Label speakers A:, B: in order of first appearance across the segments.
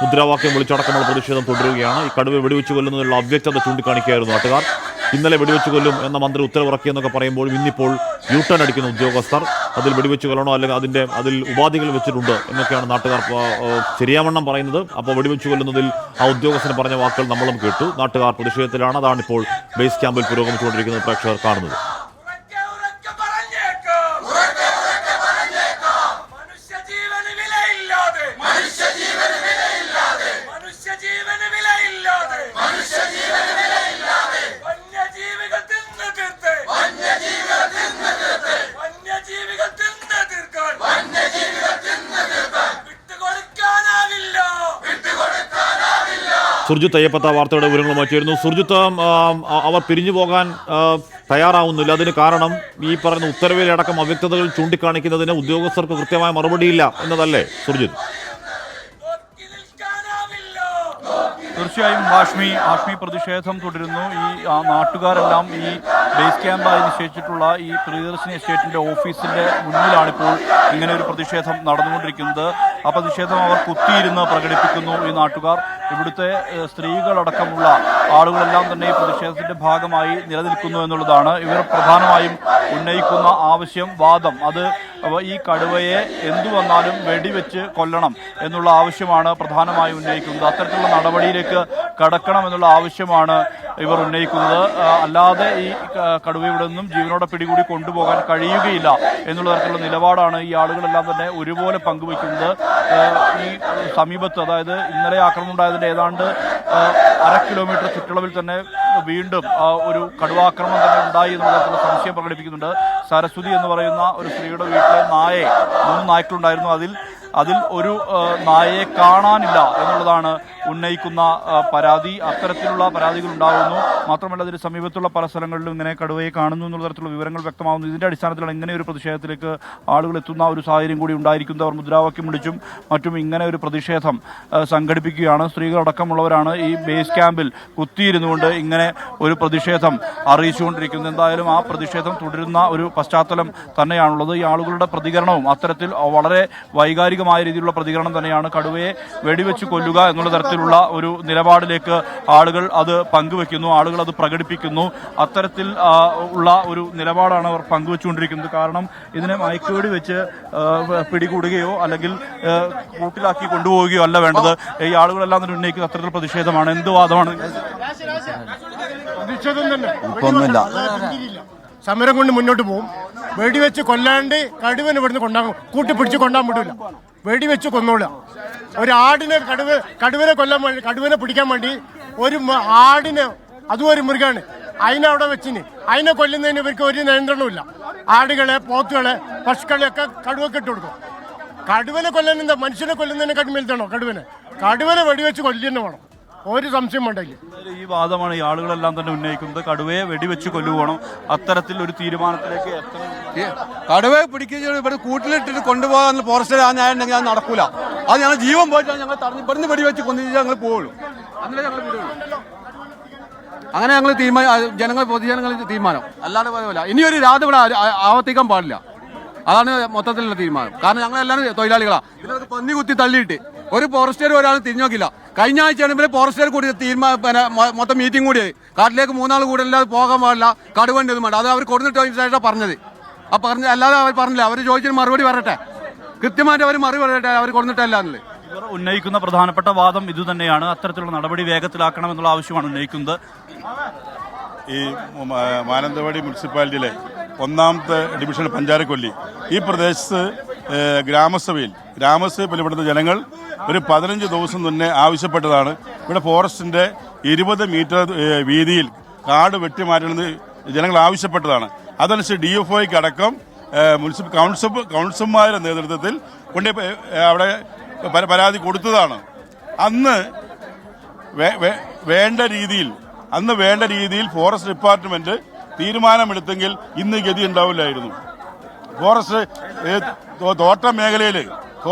A: മുദ്രാവാക്യം വിളിച്ചടക്കമുള്ള പ്രതിഷേധം തുടരുകയാണ്. ഈ കടുവ വെടിവെച്ച് കൊല്ലുന്നതിനുള്ള അവ്യക്തത ചൂണ്ടിക്കാണിക്കുകയായിരുന്നു നാട്ടുകാർ. ഇന്നലെ വെടിവെച്ച് കൊല്ലും എന്ന മന്ത്രി ഉത്തരവിറക്കിയെന്നൊക്കെ പറയുമ്പോഴും ഇന്നിപ്പോൾ യൂട്ടേൺ അടിക്കുന്ന ഉദ്യോഗസ്ഥർ അതിൽ വെടിവെച്ച് കൊല്ലണോ അല്ലെങ്കിൽ അതിൽ ഉപാധികൾ വെച്ചിട്ടുണ്ട് എന്നൊക്കെയാണ് നാട്ടുകാർ ശരിയാവണ്ണം പറയുന്നത്. അപ്പോൾ വെടിവെച്ച് കൊല്ലുന്നതിൽ ആ ഉദ്യോഗസ്ഥന് പറഞ്ഞ വാക്കുകൾ നമ്മളും കേട്ടു. നാട്ടുകാർ പ്രതിഷേധത്തിലാണ്. അതാണിപ്പോൾ ബേസ് ക്യാമ്പിൽ പുരോഗമിച്ചുകൊണ്ടിരിക്കുന്നത് പ്രേക്ഷകർ കാണുന്നത്. സുർജിത്ത് അയ്യപ്പത്ത വാർത്തയുടെ വിവരങ്ങളുമായി ചേരുന്നു. സുർജിത്ത്, അവർ പിരിഞ്ഞു പോകാൻ തയ്യാറാവുന്നില്ല. അതിന് കാരണം ഈ പറയുന്ന ഉത്തരവിലടക്കം അവ്യക്തതകൾ ചൂണ്ടിക്കാണിക്കുന്നതിന് ഉദ്യോഗസ്ഥർക്ക് കൃത്യമായ മറുപടിയില്ല എന്നതല്ലേ സുർജിത്ത്?
B: തീർച്ചയായും ഹാഷ്മി പ്രതിഷേധം തുടരുന്നു. ഈ നാട്ടുകാരെല്ലാം ഈ ബേസ് ക്യാമ്പായി നിശ്ചയിച്ചിട്ടുള്ള ഈ പ്രിയദർശിനി എസ്റ്റേറ്റിന്റെ ഓഫീസിന്റെ മുന്നിലാണിപ്പോൾ ഇങ്ങനെ ഒരു പ്രതിഷേധം നടന്നുകൊണ്ടിരിക്കുന്നത്. ആ പ്രതിഷേധം അവർ കുത്തിയിരുന്ന് പ്രകടിപ്പിക്കുന്നു ഈ നാട്ടുകാർ. ഇവിടുത്തെ സ്ത്രീകളടക്കമുള്ള ആളുകളെല്ലാം തന്നെ ഈ പ്രതിഷേധത്തിന്റെ ഭാഗമായി നിലനിൽക്കുന്നു എന്നുള്ളതാണ്. ഇവർ പ്രധാനമായും ഉന്നയിക്കുന്ന വാദം അത് ഈ കടുവയെ എന്തു വന്നാലും വെടിവെച്ച് കൊല്ലണം എന്നുള്ള ആവശ്യമാണ് പ്രധാനമായും ഉന്നയിക്കുന്നത്. അത്തരത്തിലുള്ള നടപടിയിലേക്ക് കടക്കണം എന്നുള്ള ആവശ്യമാണ് ഇവർ ഉന്നയിക്കുന്നത്. അല്ലാതെ ഈ കടുവ ഇവിടെ നിന്നും ജീവനോടെ പിടികൂടി കൊണ്ടുപോകാൻ കഴിയുകയില്ല എന്നുള്ള തരത്തിലുള്ള നിലപാടാണ് ഈ ആളുകളെല്ലാം തന്നെ ഒരുപോലെ പങ്കുവയ്ക്കുന്നത്. ഈ സമീപത്ത്, അതായത് ഇന്നലെ ആക്രമണം ഉണ്ടായതിന്റെ ഏതാണ്ട് 1/2 കിലോമീറ്റർ ചുറ്റളവിൽ തന്നെ വീണ്ടും ഒരു കടുവാക്രമണം തന്നെ ഉണ്ടായി എന്നുള്ള തരത്തിലുള്ള സംശയം പ്രകടിപ്പിക്കുന്നുണ്ട്. സരസ്വതി എന്ന് പറയുന്ന ഒരു സ്ത്രീയുടെ വീട്ടിലെ 3 നായ്ക്കളുണ്ടായിരുന്നു. അതിൽ ഒരു നായയെ കാണാനില്ല എന്നുള്ളതാണ് ഉന്നയിക്കുന്ന പരാതി. അത്തരത്തിലുള്ള പരാതികൾ ഉണ്ടാകുന്നു. മാത്രമല്ല അതിന് സമീപത്തുള്ള പല സ്ഥലങ്ങളിലും ഇങ്ങനെ കടുവയെ കാണുന്നു എന്നുള്ള തരത്തിലുള്ള വിവരങ്ങൾ വ്യക്തമാകുന്നു. ഇതിന്റെ അടിസ്ഥാനത്തിലാണ് ഇങ്ങനെ ഒരു പ്രതിഷേധത്തിലേക്ക് ആളുകൾ എത്തുന്ന ഒരു സാഹചര്യം കൂടി ഉണ്ടായിരിക്കുന്നത്. അവർ മുദ്രാവാക്യം വിളിച്ചും മറ്റും ഇങ്ങനെ ഒരു പ്രതിഷേധം സംഘടിപ്പിക്കുകയാണ്. സ്ത്രീകളടക്കമുള്ളവരാണ് ഈ ബേസ് ക്യാമ്പിൽ കുത്തിയിരുന്നുകൊണ്ട് ഇങ്ങനെ ഒരു പ്രതിഷേധം അറിയിച്ചുകൊണ്ടിരിക്കുന്നത്. എന്തായാലും ആ പ്രതിഷേധം തുടരുന്ന ഒരു പശ്ചാത്തലം തന്നെയാണുള്ളത്. ഈ ആളുകളുടെ പ്രതികരണവും അത്തരത്തിൽ വളരെ വൈകാരികമായ രീതിയിലുള്ള പ്രതികരണം തന്നെയാണ്. കടുവയെ വെടിവെച്ച് കൊല്ലുക എന്നുള്ള തരത്തിലുള്ള ഒരു നിലപാടിലേക്ക് ആളുകൾ അത് പങ്കുവെക്കുന്നു, ആളുകൾ അത് പ്രകടിപ്പിക്കുന്നു. അത്തരത്തിൽ ഉള്ള ഒരു നിലപാടാണ് അവർ പങ്കുവെച്ചുകൊണ്ടിരിക്കുന്നത്. കാരണം ഇതിനെ മയക്കുവെടി വെച്ച് പിടികൂടുകയോ അല്ലെങ്കിൽ കൂട്ടിലാക്കി കൊണ്ടുപോവുകയോ അല്ല വേണ്ടത്. ഈ ആളുകളെല്ലാം തന്നെ ഉന്നയിക്കുന്ന അത്തരത്തിൽ പ്രതിഷേധമാണ്. എന്ത് വാദമാണ്?
C: സമരം കൊണ്ട് മുന്നോട്ട് പോകും. വെടിവെച്ച് കൊല്ലാണ്ട് കടുവനെ ഇവിടുന്ന് കൂട്ടിപ്പിടിച്ച് കൊണ്ടാൻ പറ്റില്ല. വെടിവെച്ച് കൊന്നോളുക. ഒരു ആടിനെ കടുവനെ കൊല്ലാൻ വേണ്ടി, കടുവനെ പിടിക്കാൻ വേണ്ടി ഒരു ആടിനെ, അതും ഒരു മൃഗമാണ്, അതിനവിടെ വെച്ചിന് അതിനെ കൊല്ലുന്നതിന് ഇവർക്ക് ഒരു നിയന്ത്രണമില്ല. ആടുകളെ, പോത്തുകളെ, പശുക്കളെയൊക്കെ കടുവക്ക് ഇട്ട് കൊടുക്കും. കടുവനെ കൊല്ലാൻ എന്താ? മനുഷ്യനെ കൊല്ലുന്നതിനെക്കാട്ടും വലുതാണോ കടുവനെ? കടുവനെ വെടിവെച്ച് കൊല്ലുന്ന വേണം, ഒരു സംശയം ഉണ്ടെങ്കിൽ.
B: ഈ വാദമാണ് ഈ ആളുകളെല്ലാം തന്നെ ഉന്നയിക്കുന്നത്. കടുവയെ വെടിവെച്ച് കൊല്ലുകയാണോ? അത്തരത്തിൽ ഒരു തീരുമാനത്തിലേക്ക്
D: കടുവയെ പിടിക്കുക ഇവിടെ കൂട്ടിലിട്ടിട്ട് കൊണ്ടുപോകാൻ ഫോറസ്റ്റ് ആണെന്നുണ്ടെങ്കിൽ അത് നടക്കൂല. അത് ഞങ്ങൾ ജീവൻ പോയിട്ട് ഞങ്ങൾ ഇവിടുന്ന് വെടിവെച്ച് കൊന്നിട്ട് ഞങ്ങൾ പോവുള്ളൂ. അങ്ങനെ ഞങ്ങൾ വിടുള്ളൂ. അങ്ങനെ ഞങ്ങൾ പൊതുജനങ്ങൾ തീരുമാനം. അല്ലാതെ പോല ഇനിയൊരു രാത്രി ഇവിടെ ആവർത്തിക്കാൻ പാടില്ല. അതാണ് മൊത്തത്തിലുള്ള തീരുമാനം. കാരണം ഞങ്ങളെല്ലാവരും തൊഴിലാളികളാണ്. ഇതിനൊരു പന്നി കുത്തി തള്ളിയിട്ട് ഒരു ഫോറസ്റ്റുകാർ ഒരാൾ തിരിഞ്ഞു നോക്കില്ല. കഴിഞ്ഞ ആഴ്ചയാണ് ഫോറസ്റ്റുകാർ കൂടി മൊത്തം മീറ്റിംഗ് കൂടിയത്. കാട്ടിലേക്ക് 3 നാൾ കൂടെ അല്ലാതെ പോകാൻ പാടില്ല, കടുവൻ്റെ ഒന്നും വേണ്ട. അത് അവർ കൊടുത്തിട്ട് ശേഷം പറഞ്ഞത്. അല്ലാതെ അവർ പറഞ്ഞില്ല. അവർ ചോദിച്ചതിന് മറുപടി പറയട്ടെ, കൃത്യമായിട്ട് അവർ മറുപടി പറയട്ടെ, അവർ കൊടുത്തിട്ടല്ല എന്നുള്ളത്.
B: ഇവർ ഉന്നയിക്കുന്ന പ്രധാനപ്പെട്ട വാദം ഇതുതന്നെയാണ്. അത്തരത്തിലുള്ള നടപടി വേഗത്തിലാക്കണം എന്നുള്ള ആവശ്യമാണ് ഉന്നയിക്കുന്നത്.
E: ഈ മാനന്തവാടി മുനിസിപ്പാലിറ്റിയിലെ 1ാമത്തെ ഡിവിഷൻ പഞ്ചാരക്കൊല്ലി ഈ പ്രദേശത്ത് ഗ്രാമസഭയിൽ ഇവിടുത്തെ ജനങ്ങൾ ഒരു 15 ദിവസം മുന്നേ ആവശ്യപ്പെട്ടതാണ്. ഇവിടെ ഫോറസ്റ്റിന്റെ 20 മീറ്റർ വീതിയിൽ കാട് വെട്ടിമാറ്റണമെന്ന് ജനങ്ങൾ ആവശ്യപ്പെട്ടതാണ്. അതനുസരിച്ച് DFOയ്ക്ക് അടക്കം മുനിസിപ്പൽ കൗൺസിലർമാരുടെ നേതൃത്വത്തിൽ കൊണ്ട് അവിടെ പരാതി കൊടുത്തതാണ്. അന്ന് വേണ്ട രീതിയിൽ ഫോറസ്റ്റ് ഡിപ്പാർട്ട്മെന്റ് തീരുമാനമെടുത്തെങ്കിൽ ഇന്ന് ഗതി ഉണ്ടാവില്ലായിരുന്നു. ഫോറസ്റ്റ് തോട്ടം മേഖലയിൽ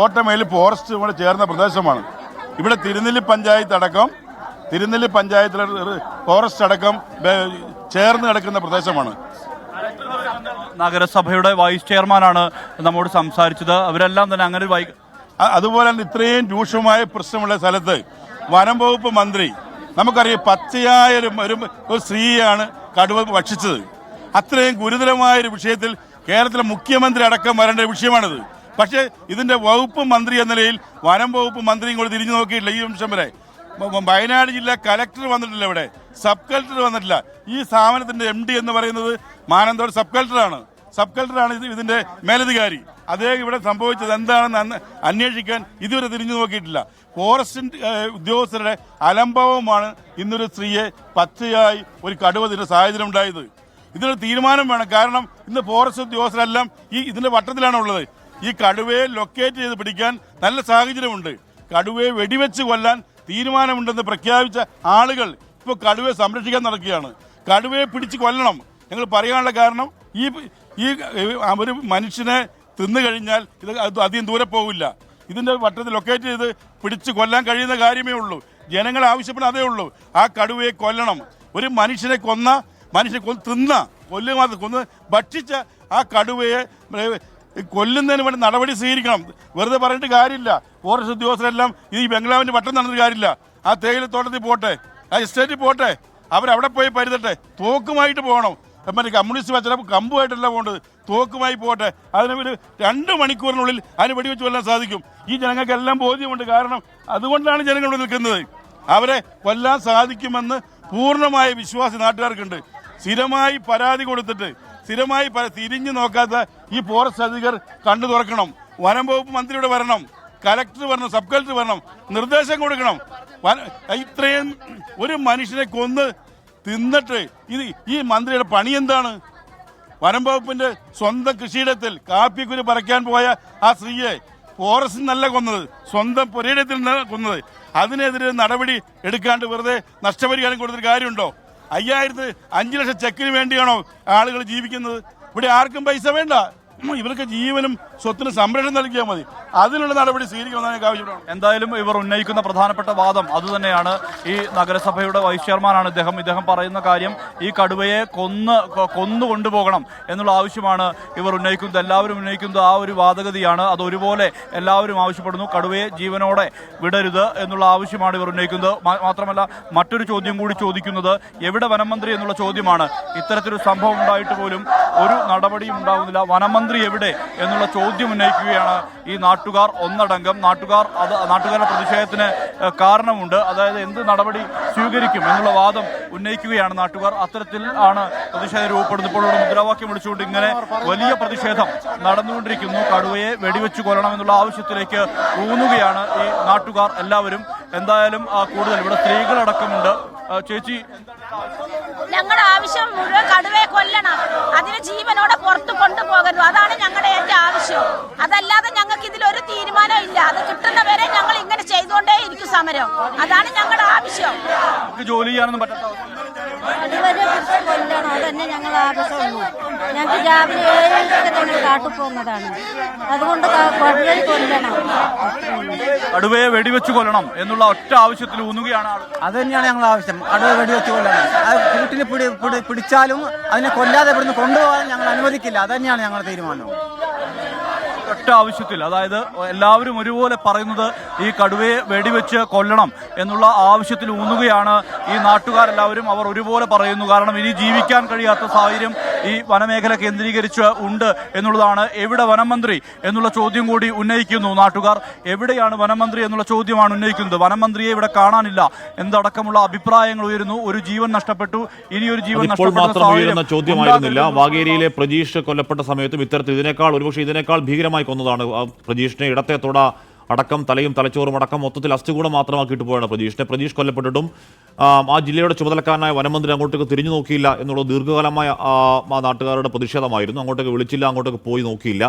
E: ഫോറസ്റ്റ് ഇവിടെ ചേർന്ന പ്രദേശമാണ്. ഇവിടെ തിരുനെല്ലി പഞ്ചായത്തിലെ ഫോറസ്റ്റ് അടക്കം ചേർന്ന് കിടക്കുന്ന പ്രദേശമാണ്.
B: നഗരസഭയുടെ വൈസ് ചെയർമാനാണ് നമ്മോട് സംസാരിച്ചത്. അവരെല്ലാം തന്നെ അങ്ങനെ
E: അതുപോലെ തന്നെ ഇത്രയും രൂക്ഷമായ പ്രശ്നമുള്ള സ്ഥലത്ത് വനം വകുപ്പ് മന്ത്രി നമുക്കറിയാം പച്ചയായ ഒരു സ്ത്രീയാണ് കടുവ ഭക്ഷിച്ചത്. അത്രയും ഗുരുതരമായൊരു വിഷയത്തിൽ കേരളത്തിലെ മുഖ്യമന്ത്രി അടക്കം വരേണ്ട വിഷയമാണിത്. പക്ഷേ ഇതിന്റെ വകുപ്പ് മന്ത്രി എന്ന നിലയിൽ വനം വകുപ്പ് മന്ത്രിയും കൂടി തിരിഞ്ഞു നോക്കിയിട്ടില്ല. ഈ നിമിഷം വരെ വയനാട് ജില്ലാ കലക്ടർ വന്നിട്ടില്ല, ഇവിടെ സബ് കളക്ടർ വന്നിട്ടില്ല. ഈ സ്ഥാപനത്തിന്റെ MD എന്ന് പറയുന്നത് മാനന്തവാടി സബ് കളക്ടറാണ് ഇതിന്റെ മേലധികാരി. അദ്ദേഹം ഇവിടെ സംഭവിച്ചത് എന്താണെന്ന് അന്വേഷിക്കാൻ ഇതുവരെ തിരിഞ്ഞു നോക്കിയിട്ടില്ല. ഫോറസ്റ്റ് ഉദ്യോഗസ്ഥരുടെ അലംഭാവമാണ് ഇന്നൊരു സ്ത്രീയെ പച്ചയായി ഒരു കടുവ തിന്ന സാഹചര്യം ഉണ്ടായത്. ഇതിനൊരു തീരുമാനം വേണം. കാരണം ഇന്ന് ഫോറസ്റ്റ് ഉദ്യോഗസ്ഥരെല്ലാം ഇതിന്റെ വട്ടത്തിലാണ് ഉള്ളത്. ഈ കടുവയെ ലൊക്കേറ്റ് ചെയ്ത് പിടിക്കാൻ നല്ല സാഹചര്യമുണ്ട്. കടുവയെ വെടിവെച്ച് കൊല്ലാൻ തീരുമാനമുണ്ടെന്ന് പ്രഖ്യാപിച്ച ആളുകൾ ഇപ്പോൾ കടുവയെ സംരക്ഷിക്കാൻ നടക്കുകയാണ്. കടുവയെ പിടിച്ച് കൊല്ലണം ഞങ്ങൾ പറയാനുള്ള കാരണം ഈ ഒരു മനുഷ്യനെ തിന്നു കഴിഞ്ഞാൽ ഇത് അധികം ദൂരെ പോകില്ല. ഇതിന്റെ വട്ടത്തിൽ ലൊക്കേറ്റ് ചെയ്ത് പിടിച്ച് കൊല്ലാൻ കഴിയുന്ന കാര്യമേ ഉള്ളൂ. ജനങ്ങൾ ആവശ്യപ്പെടുന്ന അതേ ഉള്ളൂ. ആ കടുവയെ കൊല്ലണം. ഒരു മനുഷ്യനെ കൊന്ന് ഭക്ഷിച്ച ആ കടുവയെ കൊല്ലുന്നതിന് വേണ്ടി നടപടി സ്വീകരിക്കണം. വെറുതെ പറഞ്ഞിട്ട് കാര്യമില്ല. ഫോറസ്റ്റ് ഉദ്യോഗസ്ഥരെല്ലാം ഈ ബംഗ്ലാവിന്റെ വട്ടം നടന്നിട്ട് കാര്യമില്ല. ആ തേയിലത്തോട്ടത്തിൽ പോട്ടെ, ആ എസ്റ്റേറ്റിൽ പോട്ടെ, അവരവിടെ പോയി പരുതട്ടെ. തോക്കുമായിട്ട് പോകണം. മറ്റേ കമ്മ്യൂണിസ്റ്റ് വച്ച കമ്പുമായിട്ടല്ല പോകേണ്ടത്, തോക്കുമായി പോട്ടെ. അതിന് ഒരു 2 മണിക്കൂറിനുള്ളിൽ അതിന് വെടിവെച്ച് കൊല്ലാൻ സാധിക്കും. ഈ ജനങ്ങൾക്കെല്ലാം ബോധ്യമുണ്ട്. കാരണം അതുകൊണ്ടാണ് ജനങ്ങൾ ഇവിടെ നിൽക്കുന്നത്. അവരെ കൊല്ലാൻ സാധിക്കുമെന്ന് പൂർണ്ണമായ വിശ്വാസം നാട്ടുകാർക്കുണ്ട്. സ്ഥിരമായി പരാതി കൊടുത്തിട്ട് തിരിഞ്ഞു നോക്കാത്ത ഈ ഫോറസ്റ്റ് അധികൃതർ കണ്ടു തുറക്കണം. വനം വകുപ്പ് മന്ത്രിയുടെ വരണം, കലക്ടർ വരണം, സബ് കളക്ടർ വരണം, നിർദ്ദേശം കൊടുക്കണം. ഇത്രയും ഒരു മനുഷ്യനെ കൊന്ന് തിന്നിട്ട് ഈ മന്ത്രിയുടെ പണി എന്താണ്? വനം വകുപ്പിന്റെ സ്വന്തം കൃഷിയിടത്തിൽ കാപ്പിക്കുരു പറിക്കാൻ പോയ ആ സ്ത്രീയെ ഫോറസ്റ്റ് നല്ല കൊന്നത്, സ്വന്തം പുരയിടത്തിൽ കൊന്നത്. അതിനെതിരെ നടപടി എടുക്കാണ്ട് വെറുതെ നഷ്ടപരിഹാരം കൊടുത്തിട്ട് കാര്യമുണ്ടോ? 5 ലക്ഷം ചെക്കിന് വേണ്ടിയാണോ ആളുകൾ ജീവിക്കുന്നത്? ഇവിടെ ആർക്കും പൈസ വേണ്ട. ഇവർക്ക് ജീവനും സ്വത്തിനും സംരക്ഷണം നൽകിയാൽ മതി. അതിനുള്ള നടപടി സ്വീകരിക്കണമെന്നാണ് എനിക്ക് ആവശ്യപ്പെടുന്നത്.
B: എന്തായാലും ഇവർ ഉന്നയിക്കുന്ന പ്രധാനപ്പെട്ട വാദം അതുതന്നെയാണ്. ഈ നഗരസഭയുടെ വൈസ് ചെയർമാനാണ് ഇദ്ദേഹം പറയുന്ന കാര്യം ഈ കടുവയെ കൊന്നു കൊണ്ടുപോകണം എന്നുള്ള ആവശ്യമാണ് ഇവർ ഉന്നയിക്കുന്നത്. എല്ലാവരും ഉന്നയിക്കുന്നത് ആ ഒരു വാദഗതിയാണ്. അത് ഒരുപോലെ എല്ലാവരും ആവശ്യപ്പെടുന്നു. കടുവയെ ജീവനോടെ വിടരുത് എന്നുള്ള ആവശ്യമാണ് ഇവർ ഉന്നയിക്കുന്നത്. മാത്രമല്ല മറ്റൊരു ചോദ്യം കൂടി ചോദിക്കുന്നത് എവിടെ വനം മന്ത്രി എന്നുള്ള ചോദ്യമാണ്. ഇത്തരത്തിലൊരു സംഭവം ഉണ്ടായിട്ട് പോലും ഒരു നടപടിയും ഉണ്ടാകുന്നില്ല. വനമന്ത്രി എവിടെ എന്നുള്ള ചോദ്യം ഉന്നയിക്കുകയാണ് ഈ നാട്ടുകാർ ഒന്നടങ്കം. നാട്ടുകാരുടെ പ്രതിഷേധത്തിന് കാരണമുണ്ട്. അതായത് എന്ത് നടപടി സ്വീകരിക്കും എന്നുള്ള വാദം ഉന്നയിക്കുകയാണ് നാട്ടുകാർ. അത്തരത്തിൽ ആണ് പ്രതിഷേധം രൂപപ്പെടുന്നത്. ഇപ്പോൾ മുദ്രാവാക്യം വിളിച്ചുകൊണ്ട് ഇങ്ങനെ വലിയ പ്രതിഷേധം നടന്നുകൊണ്ടിരിക്കുന്നു. കടുവയെ വെടിവെച്ച് കൊല്ലണം എന്നുള്ള ആവശ്യത്തിലേക്ക് ഊന്നുകയാണ് ഈ നാട്ടുകാർ എല്ലാവരും. എന്തായാലും കൂടുതൽ ഇവിടെ സ്ത്രീകളടക്കമുണ്ട്. ചേച്ചി,
F: ഞങ്ങളുടെ ആവശ്യം മുഴുവൻ കടുവയെ കൊല്ലണം, അതിന് ജീവനോടെ പുറത്തു കൊണ്ടുപോകരുത്. അതാണ് ഞങ്ങളുടെ ഏറ്റവും ആവശ്യം. അതല്ലാതെ ഞങ്ങൾക്ക് ഇതിലൊരു തീരുമാനം ഇല്ല. അത് കിട്ടുന്നവരെ ഞങ്ങൾ ഇങ്ങനെ ചെയ്തുകൊണ്ടേ ഇരിക്കും സമരം. അതാണ് ഞങ്ങളുടെ ആവശ്യം.
B: ജോലി ചെയ്യാനൊന്നും പറ്റാത്ത
G: കടുവരെ പിടിച്ച് കൊല്ലണം, അതന്നെ ഞങ്ങളുടെ ആവശ്യമുള്ളൂ. ഞങ്ങൾക്ക് രാവിലെ 7 ഞങ്ങൾ കാട്ടു പോകുന്നതാണ്. അതുകൊണ്ട് കടുവയെ കൊല്ലണം,
B: കടുവയെ വെടിവെച്ച് കൊല്ലണം എന്നുള്ള ഒറ്റ ആവശ്യത്തിൽ ഊന്നുകയാണ് ആൾ.
H: അത് തന്നെയാണ് ഞങ്ങളുടെ ആവശ്യം. കടുവ വെടിവെച്ച് കൊല്ലണം. അത് കൂട്ടിന് പിടിച്ചാലും അതിനെ കൊല്ലാതെ ഇവിടുന്ന് കൊണ്ടുപോകാൻ ഞങ്ങൾ അനുവദിക്കില്ല. അത് തന്നെയാണ് ഞങ്ങളുടെ തീരുമാനം.
B: ഒറ്റ ആവശ്യത്തിൽ, അതായത് എല്ലാവരും ഒരുപോലെ പറയുന്നത് ഈ കടുവയെ വെടിവെച്ച് കൊല്ലണം എന്നുള്ള ആവശ്യത്തിൽ ഊന്നുകയാണ് ഈ നാട്ടുകാരെല്ലാവരും. അവർ ഒരുപോലെ പറയുന്നു. കാരണം ഇനി ജീവിക്കാൻ കഴിയാത്ത സാഹചര്യം ഈ വനമേഖല കേന്ദ്രീകരിച്ച് ഉണ്ട് എന്നുള്ളതാണ്. എവിടെ വനം മന്ത്രി എന്നുള്ള ചോദ്യം കൂടി ഉന്നയിക്കുന്നു നാട്ടുകാർ. എവിടെയാണ് വനം മന്ത്രി എന്നുള്ള ചോദ്യമാണ് ഉന്നയിക്കുന്നത്. വനം മന്ത്രിയെ ഇവിടെ കാണാനില്ല എന്നടക്കമുള്ള അഭിപ്രായങ്ങൾ ഉയരുന്നു. ഒരു ജീവൻ നഷ്ടപ്പെട്ടു, ഇനിയൊരു ജീവൻ
A: ഉയരുന്ന ചോദ്യമായിരുന്നില്ല. വാഗേരിയിലെ പ്രജീഷ് കൊല്ലപ്പെട്ട സമയത്തും ഇത്തരത്തിൽ ഇതിനേക്കാൾ ഭീകരമായി കൊന്നതാണ്. പ്രജീഷിനെ ഇടത്തെ തുട അടക്കം തലയും തലച്ചോറും അടക്കം മൊത്തത്തിൽ അസ്ഥികൂടം മാത്രമാക്കിയിട്ട് പോയാണ് പ്രജീഷ് കൊല്ലപ്പെട്ടിട്ടും ആ ജില്ലയുടെ ചുമതലക്കാരനായ വനമന്ത്രി അങ്ങോട്ടേക്ക് തിരിഞ്ഞു നോക്കിയില്ല എന്നുള്ളത് ദീർഘകാലമായ നാട്ടുകാരുടെ പ്രതിഷേധമായിരുന്നു. അങ്ങോട്ടേക്ക് വിളിച്ചില്ല, അങ്ങോട്ടേക്ക് പോയി നോക്കിയില്ല.